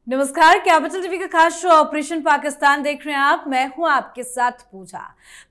नमस्कार, capital TV का खास शो ऑपरेशन पाकिस्तान देख रहे हैं आप। मैं हूं आपके साथ पूजा।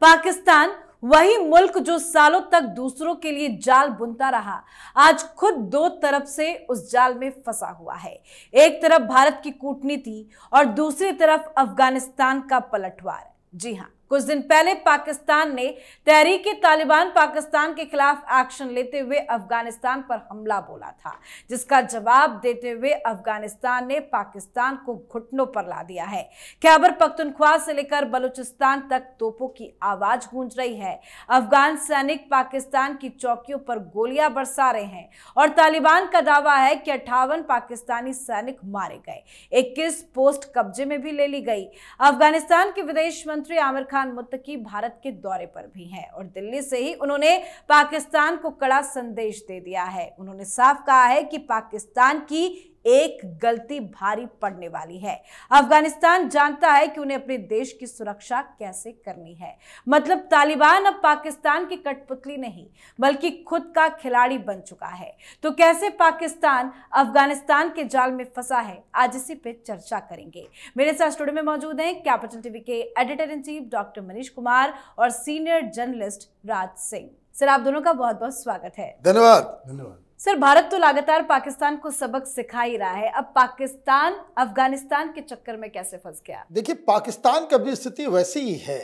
पाकिस्तान वही मुल्क जो सालों तक दूसरों के लिए जाल बुनता रहा, आज खुद दो तरफ से उस जाल में फंसा हुआ है। एक तरफ भारत की कूटनीति और दूसरी तरफ अफगानिस्तान का पलटवार। जी हां, कुछ दिन पहले पाकिस्तान ने तहरीक-ए-तालिबान पाकिस्तान के खिलाफ एक्शन लेते हुए अफगानिस्तान पर हमला बोला था, जिसका जवाब देते हुए अफगानिस्तान ने पाकिस्तान को घुटनों पर ला दिया है। खैबर पख्तूनख्वा से लेकर बलूचिस्तान तक तोपों की आवाज गूंज रही है। अफगान सैनिक पाकिस्तान की चौकियों पर गोलियां बरसा रहे हैं और तालिबान का दावा है कि 58 पाकिस्तानी सैनिक मारे गए, 21 पोस्ट कब्जे में भी ले ली गई। अफगानिस्तान के विदेश मंत्री आमिर खान मुत्तकी भारत के दौरे पर भी हैं और दिल्ली से ही उन्होंने पाकिस्तान को कड़ा संदेश दे दिया है। उन्होंने साफ कहा है कि पाकिस्तान की एक गलती भारी पड़ने वाली है। अफगानिस्तान जानता है कि उन्हें अपने देश की सुरक्षा कैसे करनी है। मतलब तालिबान अब पाकिस्तान की कठपुतली नहीं बल्कि खुद का खिलाड़ी बन चुका है। तो कैसे पाकिस्तान अफगानिस्तान के जाल में फंसा है, आज इसी पे चर्चा करेंगे। मेरे साथ स्टूडियो में मौजूद हैं कैपिटल टीवी के editor in chief doctor Manish Kumar और senior journalist Raj Singh. Sir, आप दोनों का बहुत बहुत स्वागत है। धन्यवाद। सर, भारत तो लगातार पाकिस्तान को सबक सिखा ही रहा है, अब पाकिस्तान अफगानिस्तान के चक्कर में कैसे फंस गया? देखिए, पाकिस्तान की भी स्थिति वैसी ही है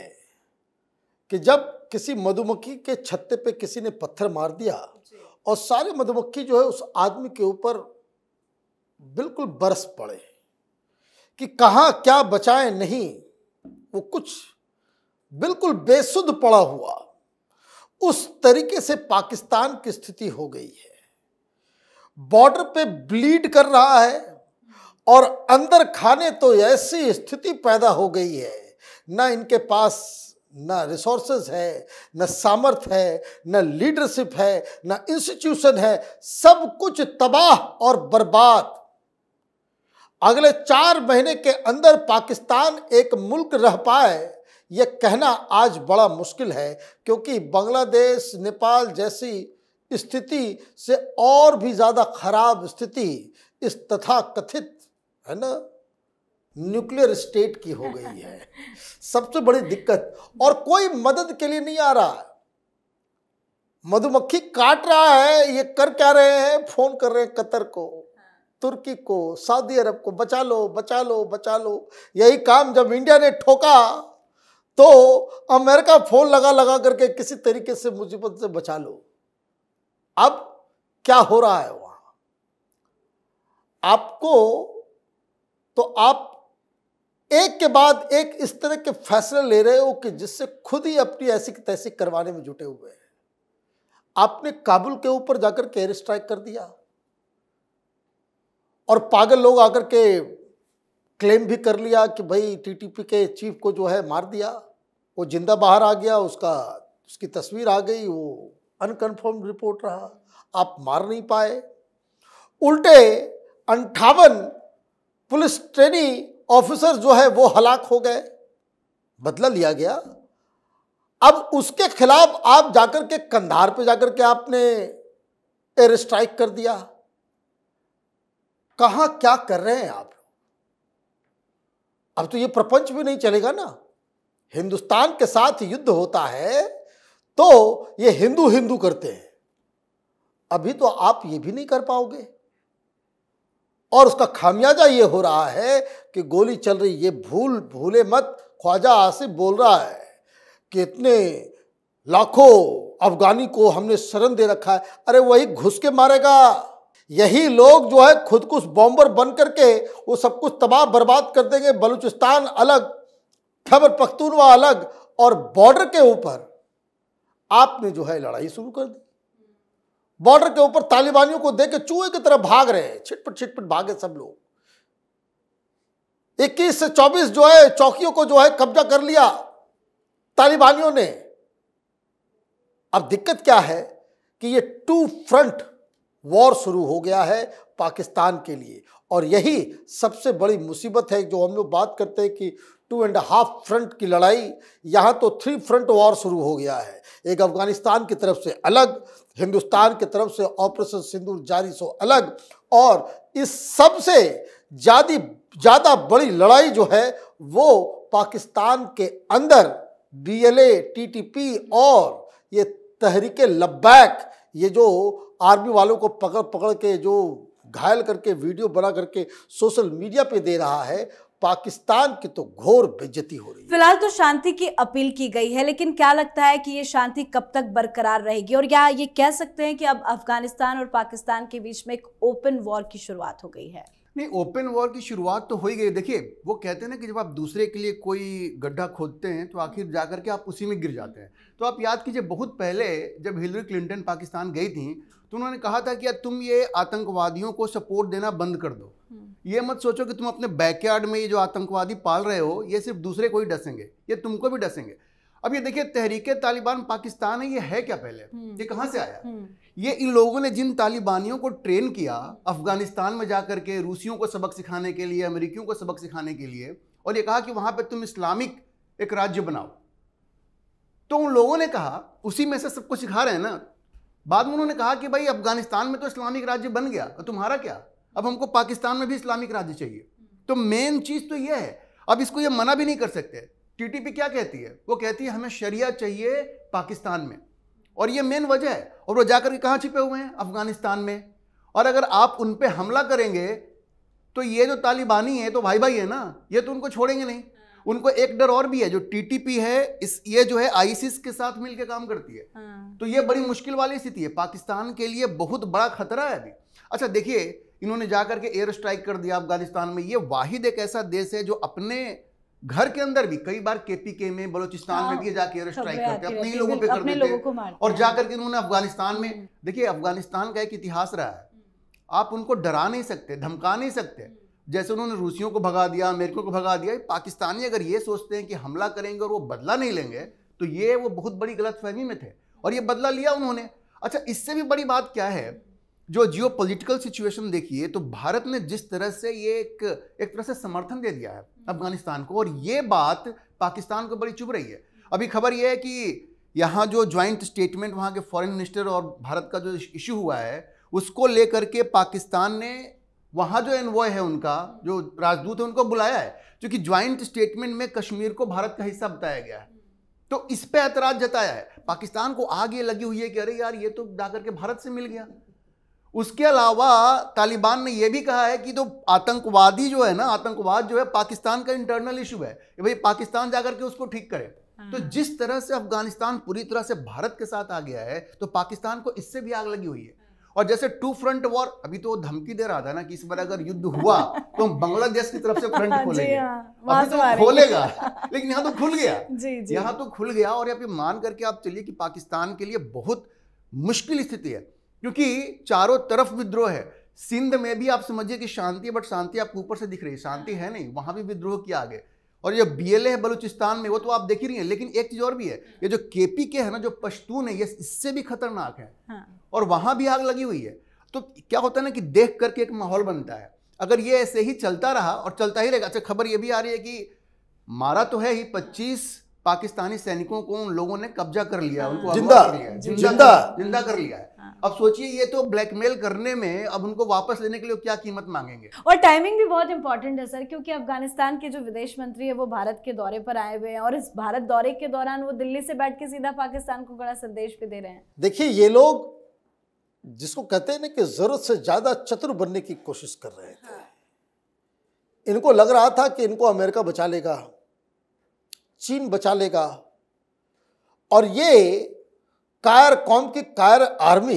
कि जब किसी मधुमक्खी के छत्ते पे किसी ने पत्थर मार दिया और सारे मधुमक्खी जो है उस आदमी के ऊपर बिल्कुल बरस पड़े कि कहाँ क्या बचाए नहीं, वो कुछ बिल्कुल बेसुध पड़ा हुआ, उस तरीके से पाकिस्तान की स्थिति हो गई है। बॉर्डर पे ब्लीड कर रहा है और अंदर खाने तो ऐसी स्थिति पैदा हो गई है, ना इनके पास ना रिसोर्सेज है, ना सामर्थ्य है, ना लीडरशिप है, ना इंस्टीट्यूशन है, सब कुछ तबाह और बर्बाद। अगले 4 महीने के अंदर पाकिस्तान एक मुल्क रह पाए, यह कहना आज बड़ा मुश्किल है, क्योंकि बांग्लादेश, नेपाल जैसी स्थिति से और भी ज्यादा खराब स्थिति इस तथाकथित है ना न्यूक्लियर स्टेट की हो गई है। सबसे बड़ी दिक्कत, और कोई मदद के लिए नहीं आ रहा है। मधुमक्खी काट रहा है, ये कर क्या रहे हैं, फोन कर रहे हैं कतर को, तुर्की को, सऊदी अरब को, बचा लो बचा लो बचा लो। यही काम जब इंडिया ने ठोका तो अमेरिका फोन लगा लगा करके किसी तरीके से मुसीबत से बचा लो। अब क्या हो रहा है वहां आपको, तो आप एक के बाद एक इस तरह के फैसले ले रहे हो कि जिससे खुद ही अपनी ऐसी तैसी करवाने में जुटे हुए हैं। आपने काबुल के ऊपर जाकर के एयर स्ट्राइक कर दिया और पागल लोग आकर के क्लेम भी कर लिया कि भाई टीटीपी के चीफ को जो है मार दिया, वो जिंदा बाहर आ गया, उसकी तस्वीर आ गई, वो अनकन्फर्म रिपोर्ट रहा, आप मार नहीं पाए। उल्टे 58 पुलिस ट्रेनी ऑफिसर जो है वो हलाक हो गए, बदला लिया गया। अब उसके खिलाफ आप जाकर के कंधार पे जाकर के आपने एयर स्ट्राइक कर दिया। कहां क्या कर रहे हैं आप? अब तो ये प्रपंच भी नहीं चलेगा ना। हिंदुस्तान के साथ युद्ध होता है तो ये हिंदू हिंदू करते हैं, अभी तो आप ये भी नहीं कर पाओगे। और उसका खामियाजा ये हो रहा है कि गोली चल रही, ये भूले मत, ख्वाजा आसिफ बोल रहा है कि इतने लाखों अफगानी को हमने शरण दे रखा है। अरे वही घुस के मारेगा। यही लोग जो है खुद कुछ बॉम्बर बन करके वो सब कुछ तबाह बर्बाद कर देंगे। बलूचिस्तान अलग, खैबर पख्तूनख्वा अलग, और बॉर्डर के ऊपर आपने जो है लड़ाई शुरू कर दी। बॉर्डर के ऊपर तालिबानियों को देख के चूहे की तरह भाग रहे हैं, छिटपट भागे सब लोग। 21 से 24 जो है चौकियों को जो है कब्जा कर लिया तालिबानियों ने। अब दिक्कत क्या है कि ये 2 फ्रंट वॉर शुरू हो गया है पाकिस्तान के लिए, और यही सबसे बड़ी मुसीबत है। जो हम लोग बात करते हैं कि 2.5 फ्रंट की लड़ाई, यहां तो 3 फ्रंट वॉर शुरू हो गया है। एक अफगानिस्तान की तरफ से अलग, हिंदुस्तान की तरफ से ऑपरेशन सिंदूर जारी सो अलग, और इस सबसे ज्यादा बड़ी लड़ाई जो है वो पाकिस्तान के अंदर BLA, TTP और ये तहरीके लब्बैक, ये जो आर्मी वालों को पकड़ पकड़ के जो घायल करके वीडियो बना करके सोशल मीडिया पे दे रहा है, पाकिस्तान की तो घोर बेइज्जती हो रही है। फिलहाल तो शांति की अपील की गई है, लेकिन क्या लगता है कि ये शांति कब तक बरकरार रहेगी, और क्या ये कह सकते हैं कि अब अफगानिस्तान और पाकिस्तान के बीच में एक ओपन वॉर की शुरुआत हो गई है? नहीं, ओपन वॉर की शुरुआत तो हो ही गई। देखिए, वो कहते हैं ना कि जब आप दूसरे के लिए कोई गड्ढा खोदते हैं तो आखिर जाकर के आप उसी में गिर जाते हैं। तो आप याद कीजिए, बहुत पहले जब हिलरी क्लिंटन पाकिस्तान गई थी तो उन्होंने कहा था कि यार तुम ये आतंकवादियों को सपोर्ट देना बंद कर दो। ये मत सोचो कि तुम अपने बैकयार्ड में ये जो आतंकवादी पाल रहे हो ये सिर्फ दूसरे को ही डसेंगे, ये तुमको भी डसेंगे। अब ये देखिए, तहरीके तालिबान पाकिस्तान है, ये है क्या पहले? ये कहाँ से आया? ये इन लोगों ने जिन तालिबानियों को ट्रेन किया अफगानिस्तान में जाकर के, रूसियों को सबक सिखाने के लिए, अमेरिकियों को सबक सिखाने के लिए, और ये कहा कि वहां पे तुम इस्लामिक एक राज्य बनाओ, तो उन लोगों ने कहा, उसी में से सबको सिखा रहे हैं ना, बाद में उन्होंने कहा कि भाई अफगानिस्तान में तो इस्लामिक राज्य बन गया, तो तुम्हारा क्या, अब हमको पाकिस्तान में भी इस्लामिक राज्य चाहिए। तो मेन चीज तो यह है। अब इसको ये मना भी नहीं कर सकते। TTP क्या कहती है? वो कहती है हमें शरिया चाहिए पाकिस्तान में, और ये मेन वजह है। और वो जाकर के कहाँ छिपे हुए हैं? अफगानिस्तान में। और अगर आप उन पे हमला करेंगे तो ये जो तालिबानी है तो भाई भाई है ना, ये तो उनको छोड़ेंगे नहीं। उनको एक डर और भी है, जो TTP है ये जो है ISIS के साथ मिलकर काम करती है। तो ये बड़ी मुश्किल वाली स्थिति है, पाकिस्तान के लिए बहुत बड़ा खतरा है अभी। अच्छा देखिए, इन्होंने जाकर के एयर स्ट्राइक कर दिया अफगानिस्तान में। ये वाहिद एक ऐसा देश है जो अपने घर के अंदर भी कई बार KPK में, बलूचिस्तान में भी जाके एयर स्ट्राइक करते हैं, अपने ही लोगों पे कर देते हैं। और जाकर के इन्होंने अफगानिस्तान में, देखिए अफगानिस्तान का एक इतिहास रहा है, आप उनको डरा नहीं सकते, धमका नहीं सकते। जैसे उन्होंने रूसियों को भगा दिया, अमेरिकियों को भगा दिया। पाकिस्तानी अगर ये सोचते हैं कि हमला करेंगे और वो बदला नहीं लेंगे, तो ये वो बहुत बड़ी गलतफहमी में थे, और ये बदला लिया उन्होंने। अच्छा, इससे भी बड़ी बात क्या है, जो जियो पॉलिटिकल सिचुएशन देखिए, तो भारत ने जिस तरह से ये एक तरह से समर्थन दे दिया है अफगानिस्तान को, और ये बात पाकिस्तान को बड़ी चुभ रही है। अभी खबर ये है कि यहाँ जो ज्वाइंट स्टेटमेंट वहाँ के फॉरेन मिनिस्टर और भारत का जो इशू हुआ है, उसको लेकर के पाकिस्तान ने वहाँ जो एनवॉय है उनका, जो राजदूत है, उनको बुलाया है, क्योंकि ज्वाइंट स्टेटमेंट में कश्मीर को भारत का हिस्सा बताया गया है। तो इस पे ऐतराज जताया है। पाकिस्तान को आग ये लगी हुई है कि अरे यार, ये तो जाकर के भारत से मिल गया। उसके अलावा तालिबान ने यह भी कहा है कि तो आतंकवादी जो है ना, आतंकवाद जो है पाकिस्तान का इंटरनल इशू है, कि भाई पाकिस्तान जाकर के उसको ठीक करे। तो जिस तरह से अफगानिस्तान पूरी तरह से भारत के साथ आ गया है, तो पाकिस्तान को इससे भी आग लगी हुई है। और जैसे 2 फ्रंट वॉर, अभी तो धमकी दे रहा था ना कि इस बार अगर युद्ध हुआ तो हम बांग्लादेश की तरफ से फ्रंट खोलेंगे। अभी तो खोलेगा, लेकिन यहाँ तो खुल गया। यहाँ तो खुल गया। और यहाँ पे मान करके आप चलिए कि पाकिस्तान के लिए बहुत मुश्किल स्थिति है, क्योंकि चारों तरफ विद्रोह है। सिंध में भी आप समझिए कि शांति है, बट शांति आपको ऊपर से दिख रही है, शांति है नहीं, वहां भी विद्रोह किया आगे। और ये BLA है बलूचिस्तान में, वो तो आप देख ही रही हैं। लेकिन एक चीज और भी है, ये जो KPK है ना, जो पश्तून है, ये इससे भी खतरनाक है। और वहां भी आग लगी हुई है। तो क्या होता है ना कि देख करके एक माहौल बनता है। अगर ये ऐसे ही चलता रहा और चलता ही रहेगा। अच्छा, खबर ये भी आ रही है कि मारा तो है ही, 25 पाकिस्तानी सैनिकों को उन लोगों ने कब्जा कर लिया, उनको जिंदा कर लिया है। अब सोचिए, ये तो ब्लैकमेल करने में, अब उनको वापस लेने के लिए क्या कीमत मांगेंगे। और टाइमिंग भी बहुत इंपॉर्टेंट है सर, क्योंकि अफगानिस्तान के जो विदेश मंत्री है वो भारत के दौरे पर आए हुए हैं, और इस भारत दौरे के दौरान वो दिल्ली से बैठ के सीधा पाकिस्तान को बड़ा संदेश भी दे रहे हैं। देखिए, ये लोग जिसको कहते हैं ना कि जरूरत से ज्यादा चतुर बनने की कोशिश कर रहे थे। इनको लग रहा था कि इनको अमेरिका बचा लेगा, चीन बचा लेगा, और ये कायर कौम की कायर आर्मी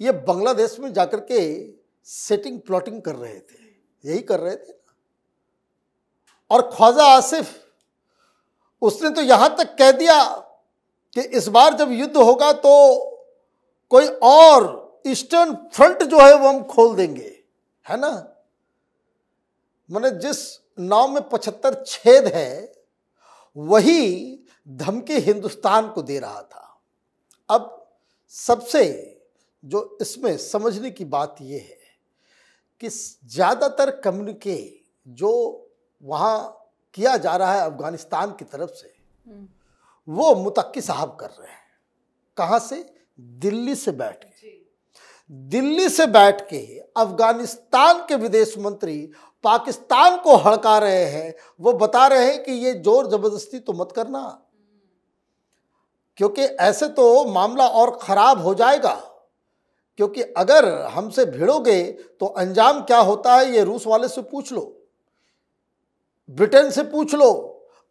ये बांग्लादेश में जाकर के सेटिंग प्लॉटिंग कर रहे थे, यही कर रहे थे ना। और ख्वाजा आसिफ, उसने तो यहां तक कह दिया कि इस बार जब युद्ध होगा तो कोई और ईस्टर्न फ्रंट जो है वो हम खोल देंगे, है ना। माने जिस नाव में 75 छेद है, वही धमकी हिंदुस्तान को दे रहा था। अब सबसे जो इसमें समझने की बात यह है कि ज़्यादातर कम्युनिके जो वहाँ किया जा रहा है अफगानिस्तान की तरफ से, वो मुत्तकी साहब कर रहे हैं। कहाँ से? दिल्ली से बैठ के। दिल्ली से बैठ के अफगानिस्तान के विदेश मंत्री पाकिस्तान को हड़का रहे हैं। वो बता रहे हैं कि ये जोर जबरदस्ती तो मत करना, क्योंकि ऐसे तो मामला और खराब हो जाएगा, क्योंकि अगर हमसे भिड़ोगे तो अंजाम क्या होता है ये रूस वाले से पूछ लो, ब्रिटेन से पूछ लो,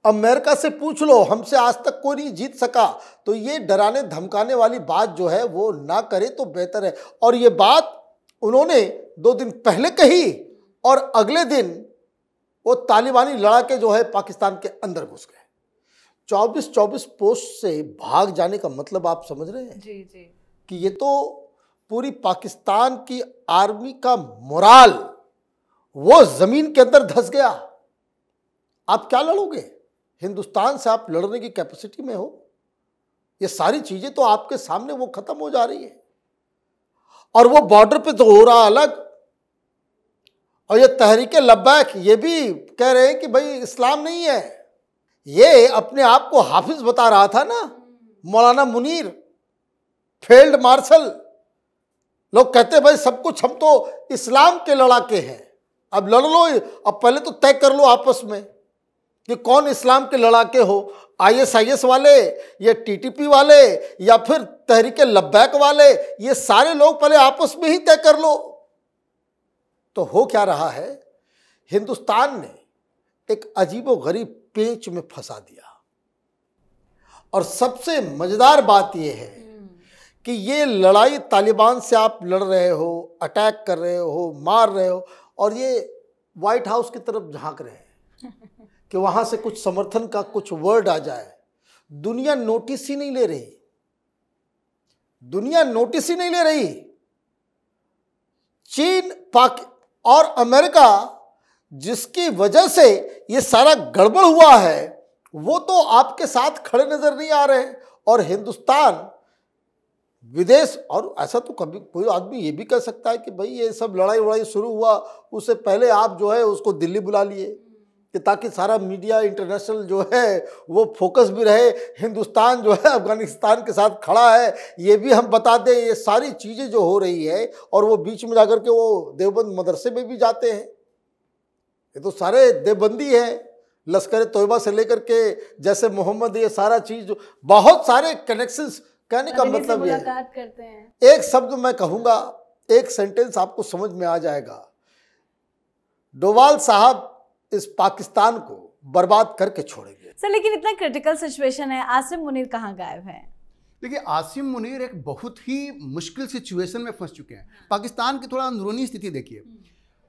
अमेरिका से पूछ लो, हमसे आज तक कोई नहीं जीत सका। तो ये डराने धमकाने वाली बात जो है वो ना करे तो बेहतर है। और ये बात उन्होंने 2 दिन पहले कही और अगले दिन वो तालिबानी लड़ाके जो है पाकिस्तान के अंदर घुस गए। 24 पोस्ट से भाग जाने का मतलब आप समझ रहे हैं? जी जी। कि ये तो पूरी पाकिस्तान की आर्मी का मोराल वो जमीन के अंदर धंस गया। आप क्या लड़ोगे? हिंदुस्तान से आप लड़ने की कैपेसिटी में हो? ये सारी चीजें तो आपके सामने वो खत्म हो जा रही है। और वो बॉर्डर पे तो हो रहा अलग, और ये तहरीके लब्बैक ये भी कह रहे हैं कि भाई इस्लाम नहीं है। ये अपने आप को हाफिज बता रहा था ना, मौलाना मुनीर, फील्ड मार्शल। लोग कहते हैं भाई सब कुछ हम तो इस्लाम के लड़ाके हैं, अब लड़ लो, अब पहले तो तय कर लो आपस में कि कौन इस्लाम के लड़ाके हो, ISIS वाले या TTP वाले या फिर तहरीके लब्बैक वाले। ये सारे लोग पहले आपस में ही तय कर लो। तो हो क्या रहा है, हिंदुस्तान ने एक अजीबोगरीब पेंच में फंसा दिया। और सबसे मजेदार बात यह है कि ये लड़ाई तालिबान से आप लड़ रहे हो, अटैक कर रहे हो, मार रहे हो, और ये व्हाइट हाउस की तरफ झांक रहे हैं कि वहां से कुछ समर्थन का कुछ वर्ड आ जाए। दुनिया नोटिस ही नहीं ले रही, दुनिया नोटिस ही नहीं ले रही। चीन, पाक और अमेरिका जिसकी वजह से ये सारा गड़बड़ हुआ है, वो तो आपके साथ खड़े नजर नहीं आ रहे। और हिंदुस्तान विदेश, और ऐसा तो कभी कोई आदमी ये भी कह सकता है कि भाई ये सब लड़ाई वड़ाई शुरू हुआ उससे पहले आप जो है उसको दिल्ली बुला लिए कि ताकि सारा मीडिया इंटरनेशनल जो है वो फोकस भी रहे, हिंदुस्तान जो है अफगानिस्तान के साथ खड़ा है ये भी हम बता दें। ये सारी चीज़ें जो हो रही है, और वो बीच में जाकर के वो देवबंद मदरसे में भी जाते हैं, ये तो सारे देवबंदी हैं, लश्कर तोयबा से लेकर के जैसे मोहम्मद, ये सारा चीज़ बहुत सारे कनेक्शंस। कहने का मतलब ये करते हैं। एक शब्द मैं कहूँगा, एक सेंटेंस आपको समझ में आ जाएगा, डोवाल साहब इस पाकिस्तान को बर्बाद करके छोड़ेंगे। सर लेकिन इतना क्रिटिकल सिचुएशन है, आसिम मुनीर कहाँ गायब है? देखिए, आसिम मुनीर एक बहुत ही मुश्किल सिचुएशन में फंस चुके हैं। पाकिस्तान की थोड़ा अंदरूनी स्थिति देखिए।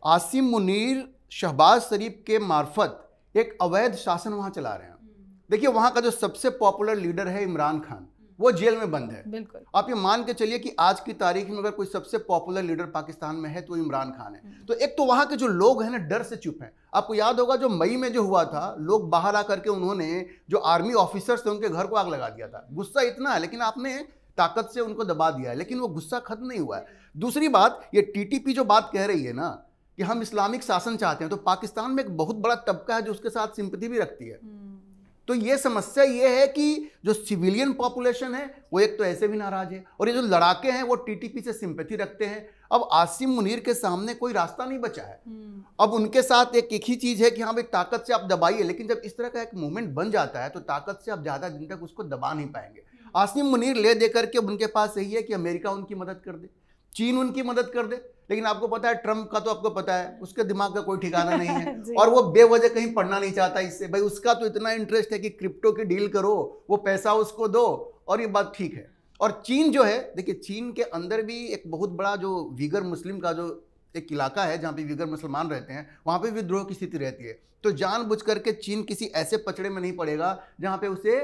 आसिम मुनीर शहबाज शरीफ के मार्फत एक अवैध शासन वहां चला रहे हैं। देखिए, वहां का जो सबसे पॉपुलर लीडर है इमरान खान, वो जेल में बंद है। बिल्कुल। आप ये मान के चलिए कि आज की तारीख में अगर कोई सबसे पॉपुलर लीडर पाकिस्तान में है तो इमरान खान है। तो एक तो वहां के जो लोग हैं ना, डर से चुप हैं। आपको याद होगा जो मई में जो हुआ था, लोग बाहर आकर के उन्होंने जो आर्मी ऑफिसर्स थे उनके घर को आग लगा दिया था। गुस्सा इतना है, लेकिन आपने ताकत से उनको दबा दिया है, लेकिन वो गुस्सा खत्म नहीं हुआ है। दूसरी बात, ये TTP जो बात कह रही है ना कि हम इस्लामिक शासन चाहते हैं, तो पाकिस्तान में एक बहुत बड़ा तबका है जो उसके साथ सिंपैथी भी रखती है। तो ये समस्या ये है कि जो सिविलियन पॉपुलेशन है वो एक तो ऐसे भी नाराज है, और ये जो लड़ाके हैं वो TTP से सिंपैथी रखते हैं। अब आसिम मुनीर के सामने कोई रास्ता नहीं बचा है। अब उनके साथ एक ही चीज है कि हाँ भाई ताकत से आप दबाइए, लेकिन जब इस तरह का एक मूवमेंट बन जाता है तो ताकत से आप ज्यादा दिन तक उसको दबा नहीं पाएंगे। आसिम मुनीर ले दे करके उनके पास यही है कि अमेरिका उनकी मदद कर दे, चीन उनकी मदद कर दे, लेकिन आपको पता है ट्रंप का तो आपको पता है उसके दिमाग का कोई ठिकाना नहीं है और वो बेवजह कहीं पढ़ना नहीं चाहता इससे। भाई उसका तो इतना इंटरेस्ट है कि क्रिप्टो की डील करो, वो पैसा उसको दो, और ये बात ठीक है। और चीन जो है, देखिए चीन के अंदर भी एक बहुत बड़ा जो वीगर मुस्लिम का जो एक इलाका है जहाँ पे वीगर मुसलमान रहते हैं, वहाँ पे विद्रोह की स्थिति रहती है। तो जानबूझ करके चीन किसी ऐसे पचड़े में नहीं पड़ेगा जहाँ पे उसे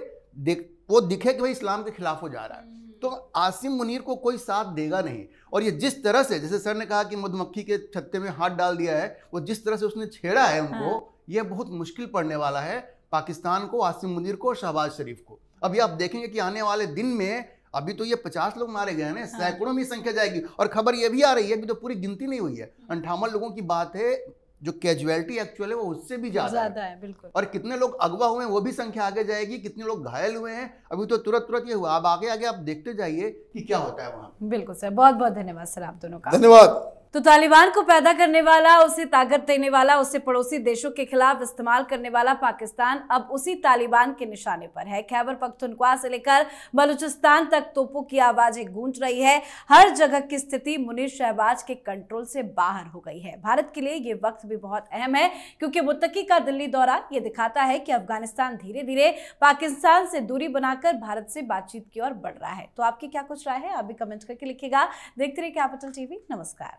वो दिखे कि भाई इस्लाम के खिलाफ हो जा रहा है। तो आसिम मुनीर को कोई साथ देगा नहीं। और ये जिस तरह से, जैसे सर ने कहा कि मधुमक्खी के छत्ते में हाथ डाल दिया है, वो जिस तरह से उसने छेड़ा है उनको, ये बहुत मुश्किल पड़ने वाला है पाकिस्तान को, आसिम मुनीर को और शहबाज शरीफ को। अभी आप देखेंगे कि आने वाले दिन में, अभी तो ये 50 लोग मारे गए हैं ना, सैकड़ों में संख्या जाएगी। और खबर ये भी आ रही है, अभी तो पूरी गिनती नहीं हुई है, 58 लोगों की बात है जो कैजुअलिटी एक्चुअल है वो उससे भी ज्यादा है। बिल्कुल। और कितने लोग अगवा हुए हैं वो भी संख्या आगे जाएगी, कितने लोग घायल हुए हैं अभी तो तुरंत ये हुआ। अब आगे आगे आप देखते जाइए कि क्या होता है वहां। बिल्कुल सर, बहुत बहुत धन्यवाद सर आप दोनों का। धन्यवाद। तो तालिबान को पैदा करने वाला, उसे ताकत देने वाला, उसे पड़ोसी देशों के खिलाफ इस्तेमाल करने वाला पाकिस्तान अब उसी तालिबान के निशाने पर है। खैबर पख्तूनख्वा से लेकर बलूचिस्तान तक तोपों की आवाजें गूंज रही है। हर जगह की स्थिति मुनीर शहबाज के कंट्रोल से बाहर हो गई है। भारत के लिए ये वक्त भी बहुत अहम है क्योंकि मुत्तकी का दिल्ली दौरा ये दिखाता है कि अफगानिस्तान धीरे धीरे पाकिस्तान से दूरी बनाकर भारत से बातचीत की ओर बढ़ रहा है। तो आपकी क्या कुछ राय है, आप भी कमेंट करके लिखिएगा। देखते रहिए कैपिटल टीवी। नमस्कार।